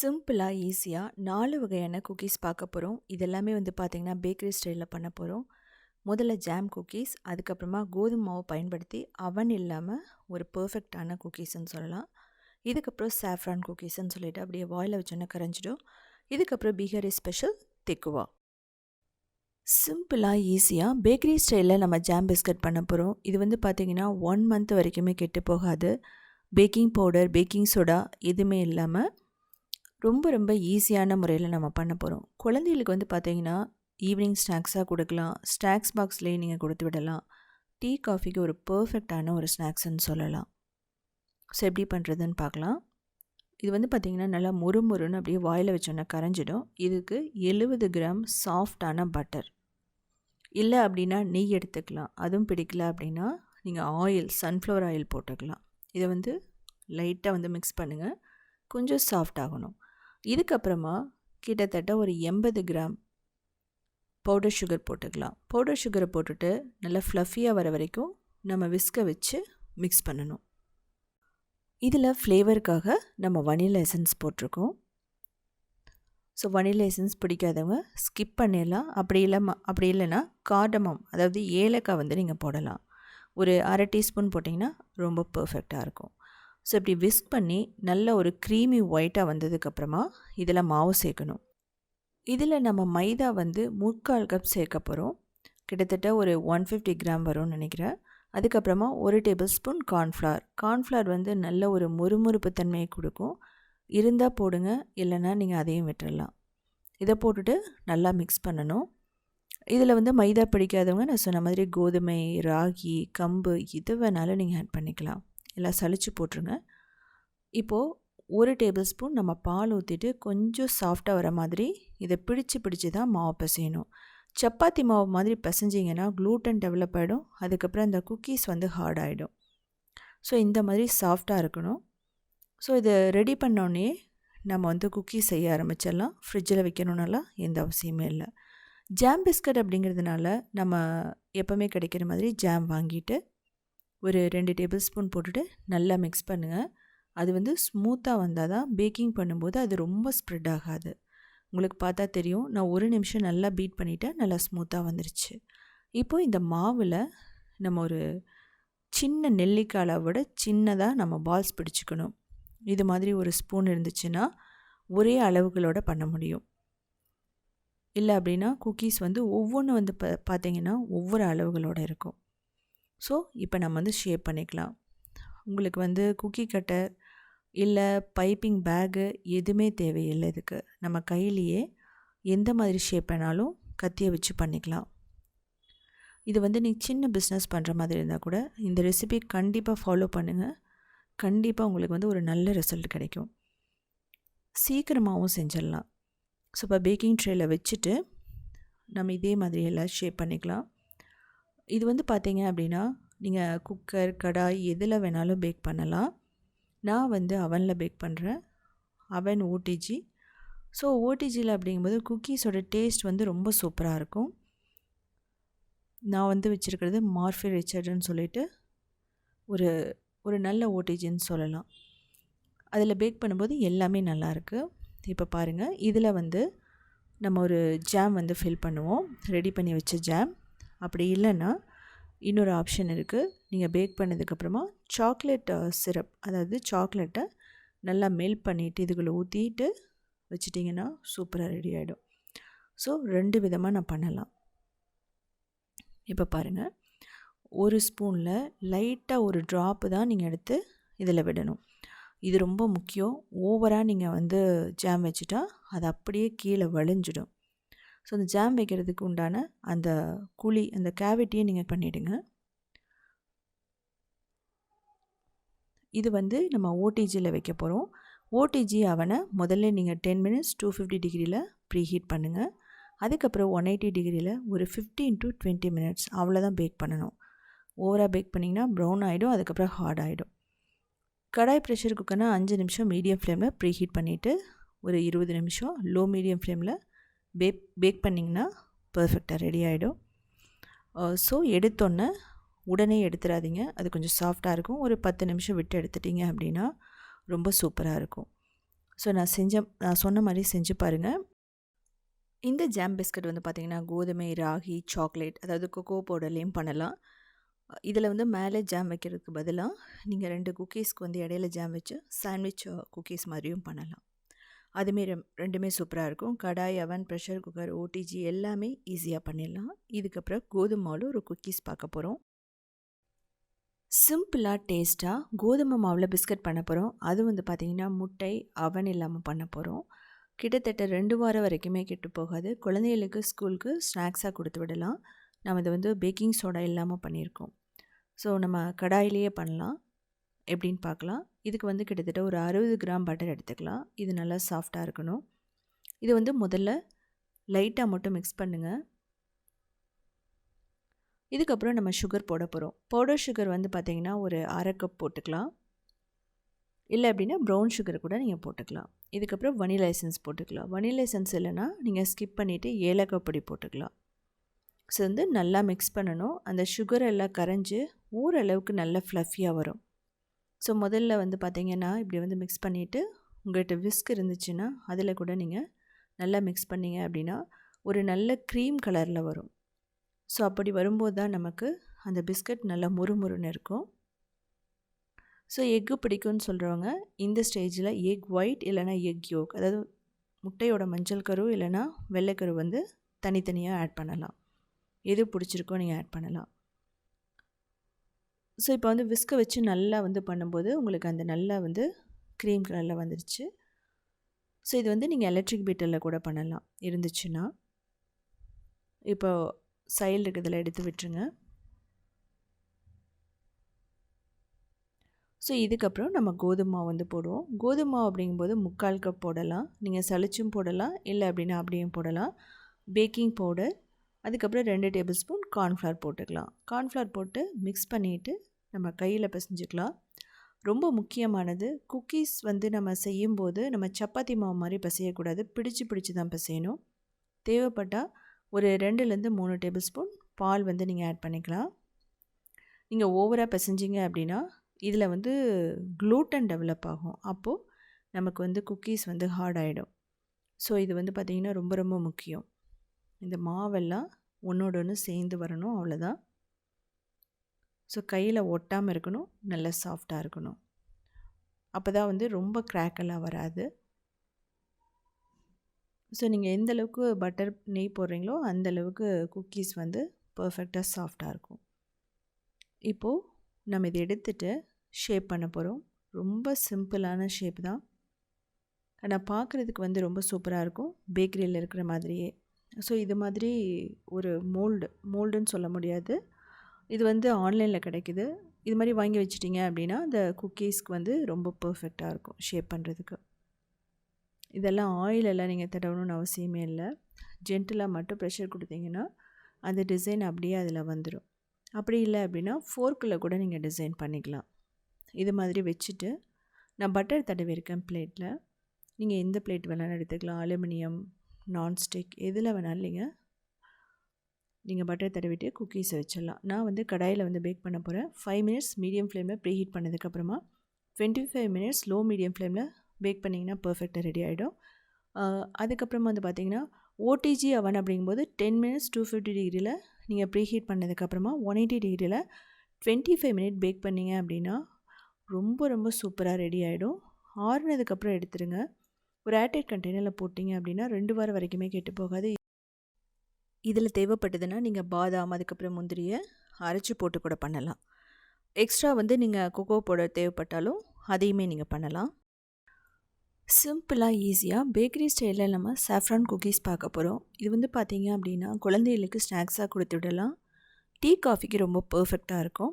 சிம்பிளாக ஈஸியாக 4 வகையான குக்கீஸ் பார்க்க போகிறோம். இதெல்லாமே பார்த்திங்கன்னா பேக்கரி ஸ்டைலில் பண்ண போகிறோம். முதல்ல ஜாம் குக்கீஸ், அதுக்கப்புறமா கோதுமை மாவு பயன்படுத்தி அவன் இல்லாமல் ஒரு பர்ஃபெக்டான குக்கீஸ்ன்னு சொல்லலாம். இதுக்கப்புறம் சாஃப்ரான் குக்கீஸ்ன்னு சொல்லிட்டு அப்படியே வாயில் வச்சோன்னே கரைஞ்சிடும். இதுக்கப்புறம் பீகாரி ஸ்பெஷல் தெக்குவா. சிம்பிளாக ஈஸியாக பேக்கரி ஸ்டைலில் நம்ம ஜாம் பிஸ்கட் பண்ண போகிறோம். இது பார்த்திங்கன்னா 1 மந்த் வரைக்குமே கெட்டு போகாது. பேக்கிங் பவுடர், பேக்கிங் சோடா எதுவுமே இல்லாமல் ரொம்ப ஈஸியான முறையில் நம்ம பண்ண போகிறோம். குழந்தைகளுக்கு பார்த்திங்கன்னா ஈவினிங் ஸ்நாக்ஸாக கொடுக்கலாம். ஸ்நாக்ஸ் பாக்ஸ்லேயே நீங்கள் கொடுத்து விடலாம். டீ காஃபிக்கு ஒரு பர்ஃபெக்டான ஒரு ஸ்நாக்ஸ்ன்னு சொல்லலாம். ஸோ எப்படி பண்ணுறதுன்னு பார்க்கலாம். இது பார்த்திங்கன்னா நல்லா முறுமுறுன்னு அப்படியே வாயில் வச்சோன்னா கரைஞ்சிடும். இதுக்கு 70 கிராம் சாஃப்டான பட்டர், இல்லை அப்படின்னா நெய் எடுத்துக்கலாம். அதுவும் பிடிக்கல அப்படின்னா நீங்கள் ஆயில், சன்ஃப்ளவர் ஆயில் போட்டுக்கலாம். இதை லைட்டாக மிக்ஸ் பண்ணுங்கள். கொஞ்சம் சாஃப்ட் ஆகணும். இதுக்கப்புறமா கிட்டத்தட்ட ஒரு 80 கிராம் பவுடர் சுகர் போட்டுக்கலாம். பவுடர் சுகரை போட்டுட்டு நல்லா ஃப்ளஃபியாக வர வரைக்கும் நம்ம விஸ்கை வச்சு மிக்ஸ் பண்ணணும். இதில் ஃப்ளேவருக்காக நம்ம வனிலா எசன்ஸ் போட்டிருக்கோம். ஸோ வனிலா எசன்ஸ் பிடிக்காதவங்க ஸ்கிப் பண்ணிடலாம். அப்படி இல்லைன்னா கார்டமம், அதாவது ஏலக்காய் நீங்கள் போடலாம். ஒரு அரை டீஸ்பூன் போட்டிங்கன்னா ரொம்ப பர்ஃபெக்டாக இருக்கும். ஸோ இப்படி விஸ்க் பண்ணி நல்ல ஒரு க்ரீமி ஒயிட்டாக வந்ததுக்கப்புறமா இதில் மாவு சேர்க்கணும். இதில் நம்ம மைதா 3/4 கப் சேர்க்க போகிறோம். கிட்டத்தட்ட ஒரு 150 கிராம் வரும்னு நினைக்கிறேன். அதுக்கப்புறமா 1 டேபிள் ஸ்பூன் கார்ன்ஃப்ளவர் நல்ல ஒரு முறுமுறுப்பு தன்மையை கொடுக்கும். இருந்தால் போடுங்க, இல்லைன்னா நீங்கள் அதையும் விட்டுடலாம். இதை போட்டுட்டு நல்லா மிக்ஸ் பண்ணணும். இதில் மைதா பிடிக்காதவங்க நான் சொன்ன மாதிரி கோதுமை, ராகி, கம்பு எது வேணாலும் நீங்கள் ஆட் பண்ணிக்கலாம். எல்லாம் சளிச்சு போட்டுருங்க. இப்போது 1 டேபிள் ஸ்பூன் நம்ம பால் ஊற்றிட்டு கொஞ்சம் சாஃப்டாக வர மாதிரி இதை பிடிச்சு தான் மாவு பிசையணும். சப்பாத்தி மாவு மாதிரி பிசைஞ்சிங்கன்னா க்ளூட்டன் டெவலப் ஆகிடும். அதுக்கப்புறம் அந்த குக்கீஸ் ஹார்ட் ஆகிடும். ஸோ இந்த மாதிரி சாஃப்டாக இருக்கணும். ஸோ இதை ரெடி பண்ணோடனே நம்ம குக்கீஸ் செய்ய ஆரம்பிச்சிடலாம். ஃப்ரிட்ஜில் வைக்கணுன்னாலாம் எந்த அவசியமே இல்லை. ஜாம் பிஸ்கட் அப்படிங்கிறதுனால நம்ம எப்போவுமே கிடைக்கிற மாதிரி ஜாம் வாங்கிட்டு ஒரு 2 டேபிள் ஸ்பூன் போட்டுட்டு நல்லா மிக்ஸ் பண்ணுங்கள். அது ஸ்மூத்தாக வந்தால் தான் பேக்கிங் பண்ணும்போது அது ரொம்ப ஸ்ப்ரெட் ஆகாது. உங்களுக்கு பார்த்தா தெரியும், நான் 1 நிமிஷம் நல்லா பீட் பண்ணிவிட்டேன். நல்லா ஸ்மூத்தாக வந்துருச்சு. இப்போது இந்த மாவில் நம்ம ஒரு சின்ன நெல்லிக்காயை விட சின்னதாக நம்ம பால்ஸ் பிடிச்சிக்கணும். இது மாதிரி ஒரு ஸ்பூன் இருந்துச்சுன்னா ஒரே அளவுகளோட பண்ண முடியும். இல்லை அப்படின்னா குக்கீஸ் ஒவ்வொன்றும் பார்த்திங்கன்னா ஒவ்வொரு அளவுகளோடு இருக்கும். ஸோ இப்போ நம்ம ஷேப் பண்ணிக்கலாம். உங்களுக்கு குக்கி கட்டர் இல்லை பைப்பிங் பேகு எதுவுமே தேவையில்லை. இதுக்கு நம்ம கையிலேயே எந்த மாதிரி ஷேப் வேணாலும் கத்தியை வச்சு பண்ணிக்கலாம். இது நீங்கள் சின்ன பிஸ்னஸ் பண்ணுற மாதிரி இருந்தால் கூட இந்த ரெசிபி கண்டிப்பாக ஃபாலோ பண்ணுங்கள். கண்டிப்பாக உங்களுக்கு ஒரு நல்ல ரிசல்ட் கிடைக்கும். சீக்கிரமாகவும் செஞ்சிடலாம். ஸோ இப்போ பேக்கிங் ட்ரேயில் வச்சுட்டு நம்ம இதே மாதிரி எல்லாம் ஷேப் பண்ணிக்கலாம். இது பார்த்தீங்க அப்படின்னா நீங்கள் குக்கர், கடாய் எதில் வேணாலும் பேக் பண்ணலாம். நான் அவனில் பேக் பண்ணுறேன். அவன் ஓடிஜி. ஸோ ஓடிஜியில் அப்படிங்கும்போது குக்கீஸோட டேஸ்ட் ரொம்ப சூப்பராக இருக்கும். நான் வச்சுருக்கிறது மார்ஃபி ரிச்சர்டுன்னு சொல்லிட்டு ஒரு நல்ல ஓடிஜின்னு சொல்லலாம். அதில் பேக் பண்ணும்போது எல்லாமே நல்லாயிருக்கு. இப்போ பாருங்கள், இதில் நம்ம ஒரு ஜாம் ஃபில் பண்ணுவோம். ரெடி பண்ணி வச்ச ஜாம். அப்படி இல்லைன்னா இன்னொரு ஆப்ஷன் இருக்குது. நீங்கள் பேக் பண்ணதுக்கப்புறமா சாக்லேட் சிரப், அதாவது சாக்லேட்டை நல்லா மெல்ட் பண்ணிவிட்டு இதுக்குள்ளே ஊற்றிட்டு வச்சிட்டிங்கன்னா சூப்பராக ரெடி ஆகிடும். ஸோ 2 விதமாக நான் பண்ணலாம். இப்போ பாருங்கள், ஒரு ஸ்பூனில் லைட்டாக ஒரு ட்ராப்பு தான் நீங்கள் எடுத்து இதில் விடணும். இது ரொம்ப முக்கியம். ஓவராக நீங்கள் ஜாம் வச்சுட்டா அது அப்படியே கீழே வழிஞ்சிடும். ஸோ அந்த ஜாம் வைக்கிறதுக்கு உண்டான அந்த குழி, அந்த கேவிட்டியை நீங்கள் பண்ணிவிடுங்க. இது நம்ம ஓடிஜியில் வைக்க போகிறோம். ஓடிஜி அவனை முதல்ல நீங்கள் 10 மினிட்ஸ் 250 டிகிரியில் ப்ரீஹீட் பண்ணுங்கள். அதுக்கப்புறம் 180 டிகிரியில் ஒரு 15 to 20 மினிட்ஸ் அவ்வளோதான் பேக் பண்ணணும். ஓவராக பேக் பண்ணிங்கன்னா ப்ரௌன் ஆகிடும். அதுக்கப்புறம் ஹார்ட் ஆகிடும். கடாய் ப்ரெஷர் குக்கர்னா 5 நிமிஷம் மீடியம் ஃப்ளேமில் ப்ரீஹீட் பண்ணிவிட்டு ஒரு 20 நிமிஷம் லோ மீடியம் ஃப்ளேமில் பேக் பண்ணிங்கன்னா பர்ஃபெக்டாக ரெடி ஆகிடும். ஸோ எடுத்தோன்னே உடனே எடுத்துடாதீங்க. அது கொஞ்சம் சாஃப்டாக இருக்கும். ஒரு 10 நிமிஷம் விட்டு எடுத்துட்டிங்க அப்படின்னா ரொம்ப சூப்பராக இருக்கும். ஸோ நான் சொன்ன மாதிரி செஞ்சு பாருங்கள். இந்த ஜாம் பிஸ்கட் வந்து பார்த்திங்கன்னா கோதுமை, ராகி, சாக்லேட் அதாவது கொக்கோ பவுடர்லேயும் பண்ணலாம். இதில் வந்து மேலே ஜாம் வைக்கிறதுக்கு பதிலாக நீங்கள் 2 குக்கீஸ்க்கு வந்து இடையில ஜாம் வச்சு சாண்ட்விச் குக்கீஸ் மாதிரியும் பண்ணலாம். அதுமாரி ரெண்டுமே சூப்பராக இருக்கும். கடாய், அவன், ப்ரெஷர் குக்கர், ஓடிஜி எல்லாமே ஈஸியாக பண்ணிடலாம். இதுக்கப்புறம் கோதுமை மாவில் ஒரு குக்கீஸ் பார்க்க போகிறோம். சிம்பிளாக டேஸ்ட்டாக கோதுமை மாவில் பிஸ்கட் பண்ண போகிறோம். அது வந்து பார்த்திங்கன்னா முட்டை, அவன் இல்லாமல் பண்ண போகிறோம். கிட்டத்தட்ட 2 வாரம் வரைக்குமே கெட்டு போகாது. குழந்தைகளுக்கு ஸ்கூலுக்கு ஸ்நாக்ஸாக கொடுத்து விடலாம். நம்ம இதை வந்து பேக்கிங் சோடா இல்லாமல் பண்ணியிருக்கோம். ஸோ நம்ம கடாயிலேயே பண்ணலாம். எப்படின்னு பார்க்கலாம். இதுக்கு வந்து கிட்டத்தட்ட ஒரு 60 கிராம் பட்டர் எடுத்துக்கலாம். இது நல்லா சாஃப்டாக இருக்கணும். இது வந்து முதல்ல லைட்டாக மட்டும் மிக்ஸ் பண்ணுங்கள். இதுக்கப்புறம் நம்ம சுகர் போட போகிறோம். பவுடர் சுகர் வந்து பார்த்திங்கன்னா ஒரு 1/2 கப் போட்டுக்கலாம். இல்லை அப்படின்னா ப்ரௌன் சுகர் கூட நீங்கள் போட்டுக்கலாம். இதுக்கப்புறம் வனிலா எசன்ஸ் போட்டுக்கலாம். வனிலா எசன்ஸ் இல்லைன்னா நீங்கள் ஸ்கிப் பண்ணிவிட்டு ஏலக்காய் பொடி போட்டுக்கலாம். ஸோ வந்து நல்லா மிக்ஸ் பண்ணணும். அந்த சுகர் எல்லாம் கரைஞ்சி ஓரளவுக்கு நல்லா ஃப்ளஃபியாக வரும். ஸோ முதல்ல வந்து பார்த்திங்கன்னா இப்படி வந்து மிக்ஸ் பண்ணிவிட்டு உங்கள்கிட்ட விஸ்க் இருந்துச்சுன்னா அதில் கூட நீங்கள் நல்லா மிக்ஸ் பண்ணிங்க அப்படின்னா ஒரு நல்ல க்ரீம் கலரில் வரும். ஸோ அப்படி வரும்போது தான் நமக்கு அந்த பிஸ்கட் நல்லா முறுமுறுன்னு இருக்கும். ஸோ எக்கு பிடிக்கும்னு சொல்கிறவங்க இந்த ஸ்டேஜில் எக் ஒயிட் இல்லைனா எக் யோக், அதாவது முட்டையோட மஞ்சள் கரு இல்லைனா வெள்ளைக்கரு வந்து தனித்தனியாக ஆட் பண்ணலாம். எது பிடிச்சிருக்கோ நீங்கள் ஆட் பண்ணலாம். ஸோ இப்போ வந்து விஸ்கை வச்சு நல்லா வந்து பண்ணும்போது உங்களுக்கு அந்த நல்லா வந்து க்ரீம் கலரில் வந்துடுச்சு. ஸோ இது வந்து நீங்கள் எலக்ட்ரிக் பீட்டரில் கூட பண்ணலாம் இருந்துச்சுன்னா. இப்போ சைல்டு இருக்கிறதில் எடுத்து விட்டுருங்க. ஸோ இதுக்கப்புறம் நம்ம கோதுமை மாவு வந்து போடுவோம். கோதுமை மாவு அப்படிங்கும்போது 3/4 கப் போடலாம். நீங்கள் சளிச்சும் போடலாம், இல்லை அப்படின்னா அப்படியும் போடலாம். பேக்கிங் பவுடர், அதுக்கப்புறம் 2 டேபிள் ஸ்பூன் கார்ன்ஃப்ளவர் போட்டுக்கலாம். கார்ன்ஃப்ளவர் போட்டு மிக்ஸ் பண்ணிவிட்டு நம்ம கையில் பிசைஞ்சிக்கலாம். ரொம்ப முக்கியமானது, குக்கீஸ் வந்து நம்ம செய்யும்போது நம்ம சப்பாத்தி மாவு மாதிரி பிசையக்கூடாது. பிடிச்சு தான் பிசையணும். தேவைப்பட்டால் ஒரு 2லேருந்து 3 டேபிள் ஸ்பூன் பால் வந்து நீங்கள் ஆட் பண்ணிக்கலாம். நீங்கள் ஓவராக பிசைஞ்சிங்க அப்படின்னா இதில் வந்து க்ளூட்டன் டெவலப் ஆகும். அப்போது நமக்கு வந்து குக்கீஸ் வந்து ஹார்ட் ஆகிடும். ஸோ இது வந்து பார்த்திங்கன்னா ரொம்ப ரொம்ப முக்கியம். இந்த மாவெல்லாம் ஒன்றோட ஒன்று சேர்ந்து வரணும், அவ்வளோதான். ஸோ கையில் ஒட்டாமல் இருக்கணும், நல்லா சாஃப்டாக இருக்கணும். அப்போ தான் வந்து ரொம்ப கிராக்கெல்லாம் வராது. ஸோ நீங்கள் எந்த அளவுக்கு பட்டர் நெய் போடுறீங்களோ அந்தளவுக்கு குக்கீஸ் வந்து பர்ஃபெக்டாக சாஃப்டாக இருக்கும். இப்போது நம்ம இதை எடுத்துகிட்டு ஷேப் பண்ண போகிறோம். ரொம்ப சிம்பிளான ஷேப் தான், ஆனால் பார்க்குறதுக்கு வந்து ரொம்ப சூப்பராக இருக்கும், பேக்கரியில் இருக்கிற மாதிரியே. ஸோ இது மாதிரி ஒரு மோல்டுன்னு சொல்ல முடியாது, இது வந்து ஆன்லைனில் கிடைக்குது. இது மாதிரி வாங்கி வச்சிட்டிங்க அப்படின்னா அந்த குக்கீஸ்க்கு வந்து ரொம்ப பர்ஃபெக்டாக இருக்கும் ஷேப் பண்ணுறதுக்கு. இதெல்லாம் ஆயிலெல்லாம் நீங்கள் தடவணும்னு அவசியமே இல்லை. ஜென்டிலாக மட்டும் ப்ரெஷர் கொடுத்தீங்கன்னா அந்த டிசைன் அப்படியே அதில் வந்துடும். அப்படி இல்லை அப்படின்னா ஃபோர்க்கில் கூட நீங்கள் டிசைன் பண்ணிக்கலாம். இது மாதிரி வச்சுட்டு நான் பட்டர் தடவிருக்கேன் பிளேட்டில். நீங்கள் எந்த பிளேட் வேணாலும் எடுத்துக்கலாம், அலுமினியம், நான்ஸ்டிக், எதில் வேணாலும் நீங்கள் பட்டர் தடவிட்டு குக்கீஸை வச்சிடலாம். நான் வந்து கடாயில் வந்து பேக் பண்ண போகிறேன். 5 மினிட்ஸ் மீடியம் ஃப்ளேமில் ப்ரீ ஹீட் பண்ணதுக்கப்புறமா 25 மினிட்ஸ் லோ மீடியம் ஃப்ளேமில் பேக் பண்ணிங்கன்னா பர்ஃபெக்டாக ரெடி ஆகிடும். அதுக்கப்புறமா வந்து பார்த்திங்கன்னா ஓடிஜி அவன் அப்படிங்கும்போது 10 மினிட்ஸ் 250 டிகிரியில் நீங்கள் ப்ரீ ஹீட் பண்ணதுக்கப்புறமா 180 டிகிரியில் 25 மினிட் பேக் பண்ணிங்க அப்படின்னா ரொம்ப ரொம்ப சூப்பராக ரெடி ஆகிடும். ஆறுனதுக்கப்புறம் எடுத்துருங்க. ஒரு ஏர்டைட் கண்டெய்னரில் போட்டிங்க அப்படின்னா 2 வாரம் வரைக்குமே கெட்டு போகாது. இதில் தேவைப்பட்டதுன்னா நீங்கள் பாதாம், அதுக்கப்புறம் முந்திரியை அரைச்சி போட்டு கூட பண்ணலாம். எக்ஸ்ட்ரா வந்து நீங்கள் கொக்கோ பவுடர் தேவைப்பட்டாலும் அதையுமே நீங்கள் பண்ணலாம். சிம்பிளாக ஈஸியாக பேக்கரி ஸ்டைலில் நம்ம சாஃப்ரான் குக்கீஸ் பார்க்க போகிறோம். இது வந்து பார்த்திங்க அப்படின்னா குழந்தைகளுக்கு ஸ்நாக்ஸாக கொடுத்து விடலாம். டீ காஃபிக்கு ரொம்ப பர்ஃபெக்டாக இருக்கும்.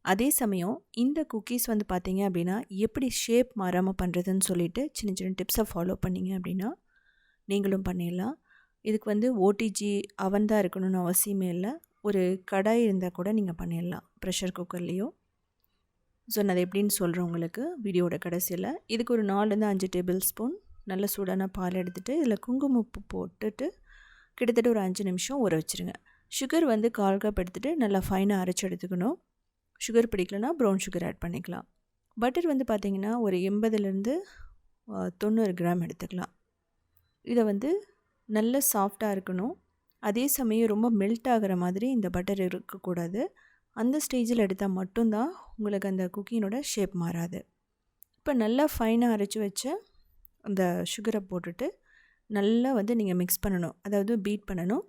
அதே சமயம் இந்த குக்கீஸ் வந்து பார்த்திங்க அப்படின்னா எப்படி ஷேப் மாறாமல் பண்ணுறதுன்னு சொல்லிவிட்டு சின்ன சின்ன டிப்ஸை ஃபாலோ பண்ணிங்க அப்படின்னா நீங்களும் பண்ணிடலாம். இதுக்கு வந்து ஓடிஜி அவன் தான் இருக்கணும்னு அவசியமே இல்லை. ஒரு கடாய் இருந்தால் கூட நீங்கள் பண்ணிடலாம், ப்ரெஷர் குக்கர்லேயோ. ஸோ நான் அதை எப்படின்னு சொல்கிறேன் உங்களுக்கு வீடியோட கடைசியில். இதுக்கு ஒரு 4லேருந்து 5 டேபிள் ஸ்பூன் நல்ல சூடான பால் எடுத்துகிட்டு இதில் குங்குமப்பூ போட்டுட்டு கிட்டத்தட்ட ஒரு 5 நிமிஷம் ஊற வச்சுருங்க. சுகர் வந்து 1/4 கப் எடுத்துகிட்டு நல்லா ஃபைனாக அரைச்சி எடுத்துக்கணும். சுகர் பிடிக்கலனா ப்ரௌன் சுகர் ஆட் பண்ணிக்கலாம். பட்டர் வந்து பார்த்திங்கன்னா ஒரு 80லேருந்து 90 கிராம் எடுத்துக்கலாம். இதை வந்து நல்ல சாஃப்டாக இருக்கணும். அதே சமயம் ரொம்ப மெல்ட் ஆகிற மாதிரி இந்த பட்டர் இருக்கக்கூடாது. அந்த ஸ்டேஜில் எடுத்தால் மட்டும்தான் உங்களுக்கு அந்த குக்கினோட ஷேப் மாறாது. இப்போ நல்லா ஃபைனாக அரைச்சி வச்ச அந்த சுகரை போட்டுட்டு நல்லா வந்து நீங்கள் மிக்ஸ் பண்ணணும், அதாவது பீட் பண்ணணும்.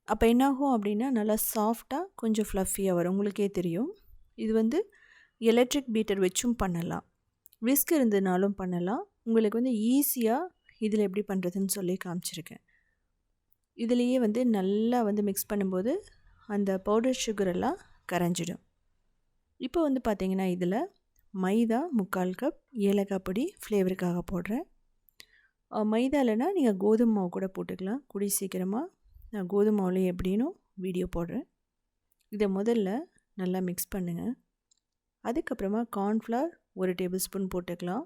அப்போ என்னாகும் அப்படின்னா நல்லா சாஃப்டாக கொஞ்சம் ஃப்ளஃபியாக வரும். உங்களுக்கே தெரியும். இது வந்து எலக்ட்ரிக் பீட்டர் வச்சும் பண்ணலாம், விஸ்க் இருந்ததுனாலும் பண்ணலாம். உங்களுக்கு வந்து ஈஸியாக இதில் எப்படி பண்ணுறதுன்னு சொல்லி காமிச்சிருக்கேன். இதுலேயே வந்து நல்லா வந்து மிக்ஸ் பண்ணும்போது அந்த பவுடர் சுகரெல்லாம் கரைஞ்சிடும். இப்போ வந்து பார்த்திங்கன்னா இதில் மைதா 3/4 கப், ஏலக்காய் பொடி ஃப்ளேவருக்காக போடுறேன். மைதா இல்லைனா நீங்கள் கோதுமை மாவு கூட போட்டுக்கலாம். கூடி சீக்கிரமாக நான் கோதுமை மாவுலேயே எப்படின்னு வீடியோ போடுறேன். இதை முதல்ல நல்லா மிக்ஸ் பண்ணுங்கள். அதுக்கப்புறமா கார்ன்ஃப்ளவர் 1 டேபிள் ஸ்பூன் போட்டுக்கலாம்.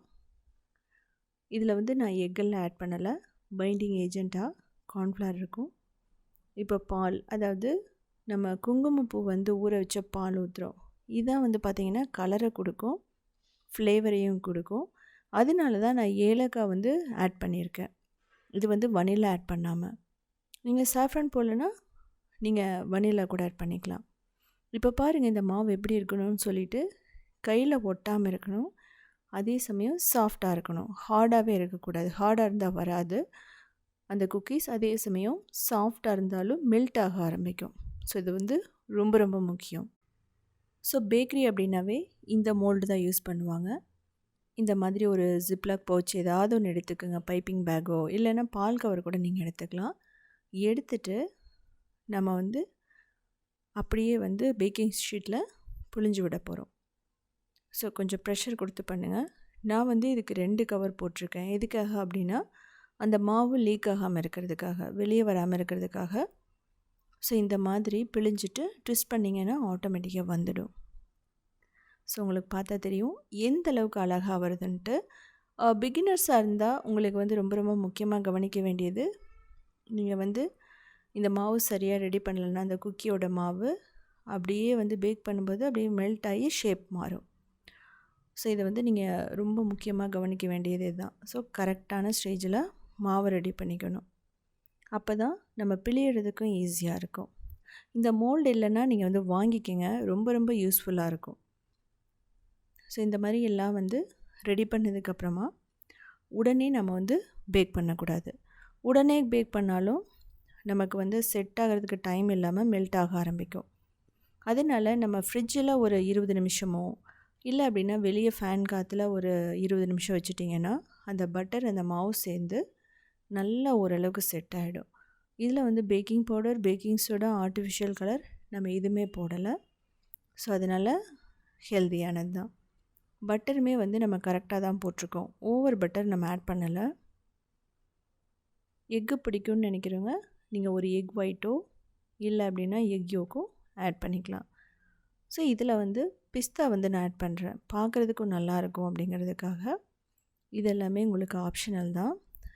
இதில் வந்து நான் எக்கெல்லாம் ஆட் பண்ணலை, பைண்டிங் ஏஜெண்ட்டாக கார்ன்ஃப்ளவர் இருக்கும். இப்போ பால், அதாவது நம்ம குங்குமப்பூ வந்து ஊற வச்ச பால் ஊற்றுறோம். இதான் வந்து பார்த்திங்கன்னா கலரை கொடுக்கும், ஃப்ளேவரையும் கொடுக்கும். அதனால தான் நான் ஏலக்காய் வந்து ஆட் பண்ணியிருக்கேன். இது வந்து வனிலா ஆட் பண்ணாமல். நீங்கள் சாஃப்ரான் போடலன்னா நீங்கள் வனிலா கூட ஆட் பண்ணிக்கலாம். இப்போ பாருங்கள் இந்த மாவு எப்படி இருக்கணும்னு சொல்லிட்டு, கையில் ஒட்டாமல் இருக்கணும், அதே சமயம் சாஃப்டாக இருக்கணும், ஹார்டாகவே இருக்கக்கூடாது. ஹார்டாக இருந்தால் வராது அந்த குக்கீஸ். அதே சமயம் சாஃப்டாக இருந்தாலும் மெல்ட் ஆக ஆரம்பிக்கும். ஸோ இது வந்து ரொம்ப ரொம்ப முக்கியம். ஸோ பேக்கரி அப்படின்னாவே இந்த மோல்டு தான் யூஸ் பண்ணுவாங்க. இந்த மாதிரி ஒரு ஜிப்லாக் பவுச் ஏதாவது ஒன்று எடுத்துக்கோங்க, பைப்பிங் பேக்கோ இல்லைன்னா பால் கவர் கூட நீங்கள் எடுத்துக்கலாம். எடுத்துட்டு நம்ம வந்து அப்படியே வந்து பேக்கிங் ஷீட்டில் புழிஞ்சு விட போகிறோம். ஸோ கொஞ்சம் ப்ரெஷர் கொடுத்து பண்ணுங்கள். நான் வந்து இதுக்கு 2 கவர் போட்டிருக்கேன். எதுக்காக அப்படின்னா அந்த மாவு லீக் ஆகாமல் இருக்கிறதுக்காக, வெளியே வராமல் இருக்கிறதுக்காக. ஸோ இந்த மாதிரி பிழிஞ்சிட்டு ட்விஸ்ட் பண்ணிங்கன்னா ஆட்டோமேட்டிக்காக வந்துடும். ஸோ உங்களுக்கு பார்த்தா தெரியும் எந்த அளவுக்கு அழகாக வருதுன்ட்டு. பிகினர்ஸாக இருந்தால் உங்களுக்கு வந்து ரொம்ப ரொம்ப முக்கியமாக கவனிக்க வேண்டியது, நீங்கள் வந்து இந்த மாவு சரியாக ரெடி பண்ணலைன்னா அந்த குக்கியோட மாவு அப்படியே வந்து பேக் பண்ணும்போது அப்படியே மெல்ட் ஆகி ஷேப் மாறும். ஸோ இதை வந்து நீங்கள் ரொம்ப முக்கியமாக கவனிக்க வேண்டியது இதுதான். ஸோ கரெக்டான ஸ்டேஜில் மாவை ரெடி பண்ணிக்கணும். அப்போ தான் நம்ம பிழியறதுக்கும் ஈஸியாக இருக்கும். இந்த மோல்டு இல்லைன்னா நீங்கள் வந்து வாங்கிக்கங்க, ரொம்ப ரொம்ப யூஸ்ஃபுல்லாக இருக்கும். ஸோ இந்த மாதிரி எல்லாம் வந்து ரெடி பண்ணதுக்கப்புறமா உடனே நம்ம வந்து பேக் பண்ணக்கூடாது. உடனே பேக் பண்ணாலும் நமக்கு வந்து செட் ஆகிறதுக்கு டைம் இல்லாமல் மெல்ட் ஆக ஆரம்பிக்கும். அதனால் நம்ம ஃப்ரிட்ஜில் ஒரு 20 நிமிஷமோ இல்லை அப்படின்னா வெளியே ஃபேன் காற்றுல ஒரு 20 நிமிஷம் வச்சுட்டிங்கன்னா அந்த பட்டர் அந்த மாவு சேர்ந்து நல்லா ஓரளவுக்கு செட் ஆகிடும். இதில் வந்து baking powder, baking soda, artificial colour நம்ம எதுவுமே போடலை. ஸோ அதனால் ஹெல்தியானது தான். பட்டருமே வந்து நம்ம கரெக்டாக தான் போட்டிருக்கோம், ஓவர் பட்டர் நம்ம ஆட் பண்ணலை. எக்கு பிடிக்கும்னு நினைக்கிறவங்க நீங்கள் ஒரு எக் ஒயிட்டோ இல்லை அப்படின்னா எக் யோக்கோ ஆட் பண்ணிக்கலாம். ஸோ இதில் வந்து பிஸ்தா வந்து நான் ஆட் பண்ணுறேன், பார்க்குறதுக்கும் நல்லாயிருக்கும் அப்படிங்கிறதுக்காக. இதெல்லாமே உங்களுக்கு ஆப்ஷனல் தான்.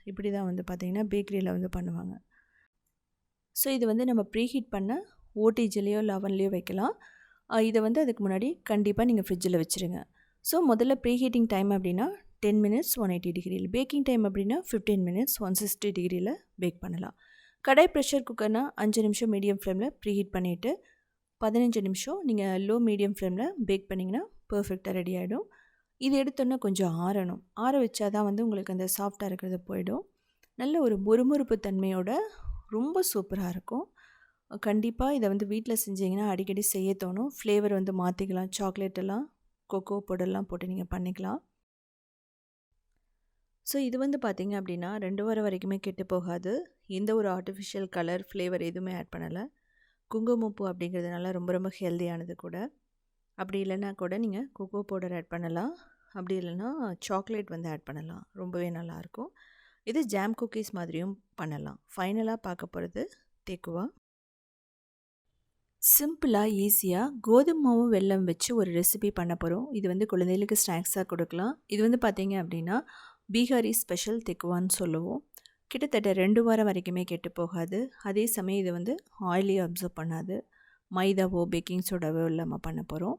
இப்படி தான் வந்து பார்த்திங்கன்னா பேக்கரியில் வந்து பண்ணுவாங்க. ஸோ இது வந்து நம்ம ப்ரீஹீட் பண்ண ஓடிஜிலையோ லவன்லேயோ வைக்கலாம். இதை வந்து அதுக்கு முன்னாடி கண்டிப்பாக நீங்கள் ஃப்ரிட்ஜில் வச்சுருங்க. ஸோ முதல்ல ப்ரீஹீட்டிங் டைம் அப்படின்னா 10 மினிட்ஸ் 180 டிகிரியில், பேக்கிங் டைம் அப்படின்னா 15 மினிட்ஸ் 160 டிகிரியில் பேக் பண்ணலாம். கடாய் ப்ரெஷர் குக்கர்னால் 5 நிமிஷம் மீடியம் ஃப்ளேமில் ப்ரீஹீட் பண்ணிவிட்டு 15 நிமிஷம் நீங்கள் லோ மீடியம் ஃப்ளேமில் பேக் பண்ணிங்கன்னா பர்ஃபெக்டாக ரெடி ஆகிடும். இது எடுத்தோன்னா கொஞ்சம் ஆறணும், ஆற வச்சா தான் வந்து உங்களுக்கு அந்த சாஃப்டாக இருக்கிறது போயிடும். நல்ல ஒரு முறுமுறுப்பு தன்மையோட ரொம்ப சூப்பராக இருக்கும். கண்டிப்பாக இதை வந்து வீட்டில் செஞ்சிங்கன்னா அடிக்கடி செய்ய தோணும். ஃப்ளேவர் வந்து மாற்றிக்கலாம், சாக்லேட்டெல்லாம் கொக்கோ பவுடர்லாம் போட்டு நீங்கள் பண்ணிக்கலாம். ஸோ இது வந்து பார்த்திங்க அப்படின்னா 2 வாரம் வரைக்குமே கெட்டு போகாது. எந்த ஒரு ஆர்டிஃபிஷியல் கலர், ஃப்ளேவர் எதுவுமே ஆட் பண்ணலை. குங்குமப்பூ அப்படிங்கிறதுனால ரொம்ப ரொம்ப ஹெல்தியானது கூட. அப்படி இல்லைன்னா கூட நீங்கள் கொக்கோ பவுடர் ஆட் பண்ணலாம், அப்படி இல்லைன்னா சாக்லேட் வந்து ஆட் பண்ணலாம், ரொம்பவே நல்லாயிருக்கும். இது ஜாம் குக்கீஸ் மாதிரியும் பண்ணலாம். ஃபைனலாக பார்க்க போகிறது தேக்குவா. சிம்பிளாக ஈஸியாக கோதுமை மாவு வெல்லம் வச்சு ஒரு ரெசிபி பண்ண போகிறோம். இது வந்து குழந்தைகளுக்கு ஸ்நாக்ஸாக கொடுக்கலாம். இது வந்து பார்த்திங்க அப்படின்னா பீகாரி ஸ்பெஷல் தெக்குவான்னு சொல்லுவோம். கிட்டத்தட்ட 2 வாரம் வரைக்குமே கெட்டு போகாது. அதே சமயம் இது வந்து ஆயிலியை அப்சர்வ் பண்ணாது. மைதாவோ பேக்கிங் சோடாவோ இல்லாமல் பண்ண போகிறோம்.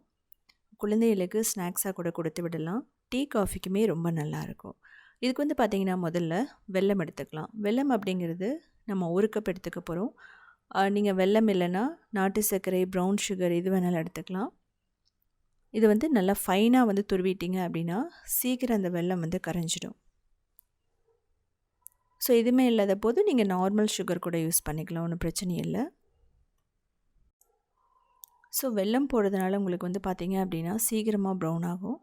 குழந்தைகளுக்கு ஸ்நாக்ஸாக கூட கொடுத்து விடலாம். டீ காஃபிக்குமே ரொம்ப நல்லாயிருக்கும். இதுக்கு வந்து பார்த்திங்கன்னா முதல்ல வெல்லம் எடுத்துக்கலாம். வெல்லம் அப்படிங்கிறது நம்ம 1 கப் எடுத்துக்க போகிறோம். நீங்கள் வெல்லம் இல்லைன்னா நாட்டு சர்க்கரை, ப்ரௌன் சுகர் எது வேணாலும் எடுத்துக்கலாம். இது வந்து நல்லா ஃபைனாக வந்து துருவிட்டிங்க அப்படின்னா சீக்கிரம் அந்த வெல்லம் வந்து கரைஞ்சிடும். ஸோ எதுவுமே இல்லாத போது நீங்கள் நார்மல் சுகர் கூட யூஸ் பண்ணிக்கலாம், ஒன்றும் பிரச்சனை இல்லை. ஸோ வெல்லம் போடுறதுனால உங்களுக்கு வந்து பார்த்திங்க அப்படின்னா சீக்கிரமாக ப்ரௌன் ஆகும்.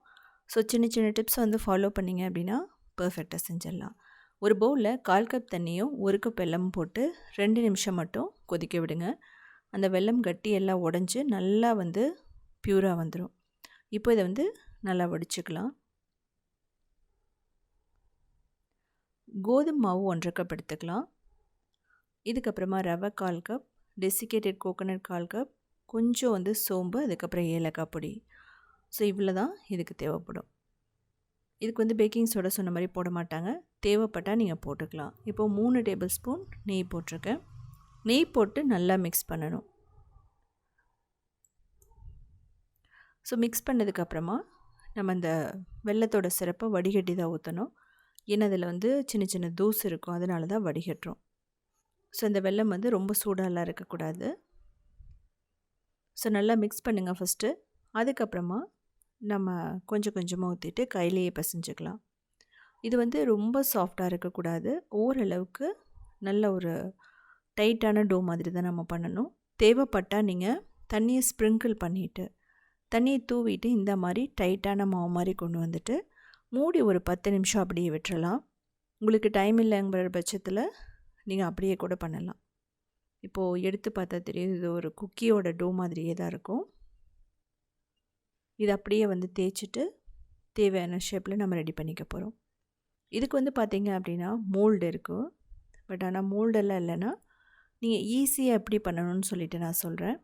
ஸோ சின்ன சின்ன டிப்ஸ் வந்து ஃபாலோ பண்ணிங்க அப்படின்னா பர்ஃபெக்டாக செஞ்சிடலாம். ஒரு பவுலில் 1/4 கப் தண்ணியும் 1 கப் வெல்லமும் போட்டு 2 நிமிஷம் மட்டும் கொதிக்க விடுங்க. அந்த வெல்லம் கட்டி எல்லாம் உடஞ்சி நல்லா வந்து பியூராக வந்துடும். இப்போ இதை வந்து நல்லா வடிச்சுக்கலாம். கோதுமை மாவு 1/2 கப் எடுத்துக்கலாம். இதுக்கப்புறமா ரவை 1/4 கப், டெசிகேட்டட் கோகோனட் 1/4 கப், கொஞ்சம் வந்து சோம்பு, அதுக்கப்புறம் ஏலக்காய் பொடி. ஸோ இவ்வளோ தான் இதுக்கு தேவைப்படும். இதுக்கு வந்து பேக்கிங் சோடா சொன்ன மாதிரி போட மாட்டாங்க, தேவைப்பட்டால் நீங்கள் போட்டுக்கலாம். இப்போது 3 டேபிள் ஸ்பூன் நெய் போட்டிருக்கேன். நெய் போட்டு நல்லா மிக்ஸ் பண்ணணும். ஸோ மிக்ஸ் பண்ணதுக்கப்புறமா நம்ம அந்த வெல்லத்தோட சிரப்பை வடிகட்டி தான் ஊற்றணும். ஏன்னா அதில் வந்து சின்ன சின்ன தூசு இருக்கும், அதனால தான் வடிகட்டுறோம். ஸோ இந்த வெல்லம் வந்து ரொம்ப சூடாலாம் இருக்கக்கூடாது. ஸோ நல்லா மிக்ஸ் பண்ணுங்கள் ஃபஸ்ட்டு. அதுக்கப்புறமா நம்ம கொஞ்சம் கொஞ்சமாக ஊற்றிட்டு கையிலேயே பிசைஞ்சுக்கலாம். இது வந்து ரொம்ப சாஃப்டாக இருக்கக்கூடாது, ஓரளவுக்கு நல்ல ஒரு டைட்டான டோ மாதிரி தான் நம்ம பண்ணணும். தேவைப்பட்டால் நீங்கள் தண்ணியை ஸ்ப்ரிங்கிள் பண்ணிவிட்டு தண்ணியை தூவிட்டு இந்த மாதிரி டைட்டான மாவு மாதிரி கொண்டு வந்துட்டு மூடி ஒரு 10 நிமிஷம் அப்படியே விட்டுறலாம். உங்களுக்கு டைம் இல்லைங்கிற பட்சத்தில் நீங்கள் அப்படியே கூட பண்ணலாம். இப்போது எடுத்து பார்த்தா தெரியும், இது ஒரு குக்கியோட டோ மாதிரியே தான் இருக்கும். இது அப்படியே வந்து தேய்ச்சிட்டு தேவையான ஷேப்பில் நம்ம ரெடி பண்ணிக்க போகிறோம். இதுக்கு வந்து பார்த்திங்க அப்படின்னா மோல்டு இருக்கும். பட் ஆனால் மோல்டெல்லாம் இல்லைன்னா நீங்கள் ஈஸியாக எப்படி பண்ணணும்னு சொல்லிவிட்டு நான் சொல்கிறேன்.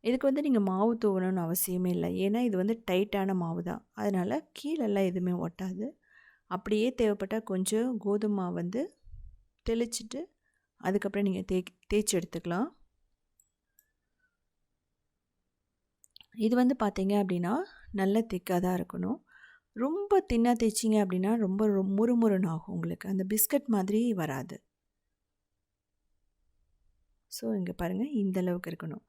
இதுக்கு வந்து நீங்கள் மாவு தூவணும்னு அவசியமே இல்லை, ஏன்னா இது வந்து டைட்டான மாவு தான், அதனால் கீழெல்லாம் எதுவுமே ஒட்டாது. அப்படியே தேவைப்பட்டால் கொஞ்சம் கோதுமை மாவு வந்து தெளிச்சிட்டு அதுக்கப்புறம் நீங்கள் தேய்ச்சி எடுத்துக்கலாம். இது வந்து பார்த்திங்க அப்படின்னா நல்ல திக்காக தான் இருக்கணும். ரொம்ப தின்னாக தேய்ச்சிங்க அப்படின்னா ரொம்ப முறுமுறுன்னு ஆகும், உங்களுக்கு அந்த பிஸ்கட் மாதிரி வராது. ஸோ இங்கே பாருங்கள், இந்த அளவுக்கு இருக்கணும்.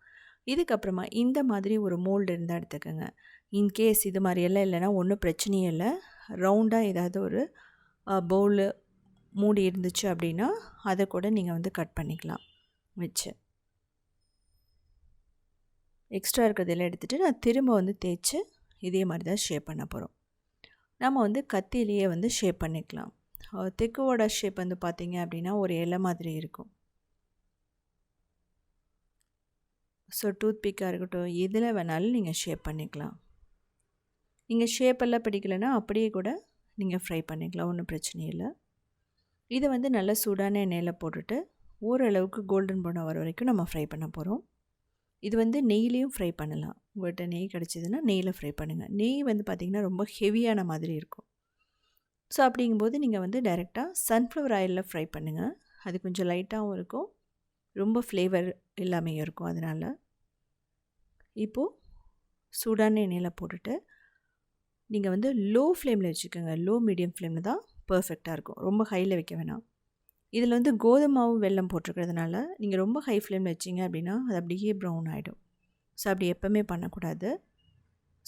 இதுக்கப்புறமா இந்த மாதிரி ஒரு மோல்டு இருந்தால் எடுத்துக்கோங்க. இன்கேஸ் இது மாதிரியெல்லாம் இல்லைன்னா ஒன்றும் பிரச்சனையே இல்லை. ரவுண்டாக ஏதாவது ஒரு பவுலு மூடி இருந்துச்சு அப்படின்னா அதை கூட நீங்கள் வந்து கட் பண்ணிக்கலாம் வச்சு. எக்ஸ்ட்ரா இருக்கிறதெல்லாம் எடுத்துகிட்டு நான் திரும்ப வந்து தேய்ச்சி இதே மாதிரி தான் ஷேப் பண்ண போகிறோம். நம்ம வந்து கத்தியிலேயே வந்து ஷேப் பண்ணிக்கலாம். தெக்குவோட ஷேப் வந்து பார்த்திங்க அப்படின்னா ஒரு இலை மாதிரி இருக்கும். ஸோ டூத் பிக்காக இருக்கட்டும், எதில் வேணாலும் நீங்கள் ஷேப் பண்ணிக்கலாம். நீங்கள் ஷேப்பெல்லாம் பிடிக்கலைன்னா அப்படியே கூட நீங்கள் ஃப்ரை பண்ணிக்கலாம், ஒன்றும் பிரச்சனை இல்லை. இதை வந்து நல்லா சூடான எண்ணெயில் போட்டுட்டு ஓரளவுக்கு கோல்டன் ப்ரௌன் வர வரைக்கும் நம்ம ஃப்ரை பண்ண போகிறோம். இது வந்து நெய்லேயும் ஃப்ரை பண்ணலாம். உங்கள்கிட்ட நெய் கிடச்சிதுன்னா நெய்யில் ஃப்ரை பண்ணுங்கள். நெய் வந்து பார்த்திங்கன்னா ரொம்ப ஹெவியான மாதிரி இருக்கும். ஸோ அப்படிங்கும்போது நீங்கள் வந்து டைரெக்டாக சன்ஃப்ளவர் ஆயிலில் ஃப்ரை பண்ணுங்கள். அது கொஞ்சம் லைட்டாகவும் இருக்கும், ரொம்ப ஃப்ளேவர் எல்லாமே இருக்கும். அதனால் இப்போது சூடான எண்ணெயில் போட்டுட்டு நீங்கள் வந்து லோ ஃப்ளேமில் வச்சுக்கோங்க. லோ மீடியம் ஃப்ளேமில் தான் பர்ஃபெக்டாக இருக்கும், ரொம்ப ஹையில் வைக்க வேணாம். இதில் வந்து கோதுமாவும் வெல்லம் போட்டிருக்கிறதுனால நீங்கள் ரொம்ப ஹை ஃப்ளேமில் வச்சிங்க அப்படின்னா அது அப்படியே ப்ரௌன் ஆகிடும். ஸோ அப்படி எப்போவுமே பண்ணக்கூடாது.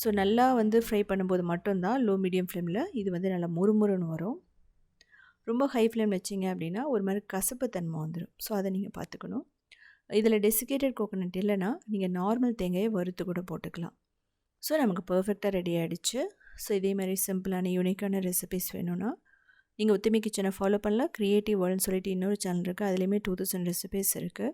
ஸோ நல்லா வந்து ஃப்ரை பண்ணும்போது மட்டும்தான் லோ மீடியம் ஃப்ளேமில் இது வந்து நல்லா முறுமுறுன்னு வரும். ரொம்ப ஹை ஃப்ளேம் வச்சிங்க அப்படின்னா ஒரு மாதிரி கசப்பு தன்மை வந்துடும். ஸோ அதை நீங்கள் பார்த்துக்கணும். இதில் டெசிகேட்டட் கோகோனட் இல்லைன்னா நீங்கள் நார்மல் தேங்காயை வறுத்து கூட போட்டுக்கலாம். ஸோ நமக்கு பர்ஃபெக்டாக ரெடி ஆகிடுச்சு. ஸோ இதே மாதிரி சிம்பிளான யூனிக்கான ரெசிபிஸ் வேணும்னா நீங்கள் உத்திமி கிச்சனை ஃபாலோ பண்ணலாம். க்ரியேட்டிவ் வேர்ல்டுன்னு சொல்லிட்டு இன்னொரு சேனல் இருக்குது, அதுலேயுமே 2000 ரெசிபிஸ் இருக்குது.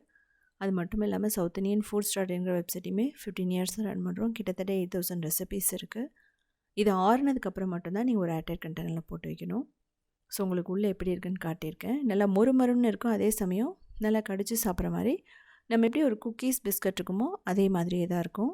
அது மட்டும் இல்லாமல் சவுத் இண்டியன் ஃபுட்ஸ்.inங்கிற வெப்சைட்டையுமே 15 இயர்ஸாக ரன் பண்ணுறோம். கிட்டத்தட்ட 8000 ரெசிபிஸ் இருக்குது. இது ஆறுனதுக்கப்புறம் மட்டும்தான் நீங்கள் ஒரு ஏர்டைட் கண்டெய்னரில் போட்டு வைக்கணும். ஸோ உங்களுக்கு உள்ளே எப்படி இருக்குன்னு காட்டியிருக்கேன். நல்லா மொறுமொறுன்னு இருக்கும், அதே சமயம் நல்லா கடிச்சு சாப்பிட்ற மாதிரி. நம்ம எப்படி ஒரு குக்கீஸ் பிஸ்கட் இருக்குமோ அதே மாதிரியே தான் இருக்கும்.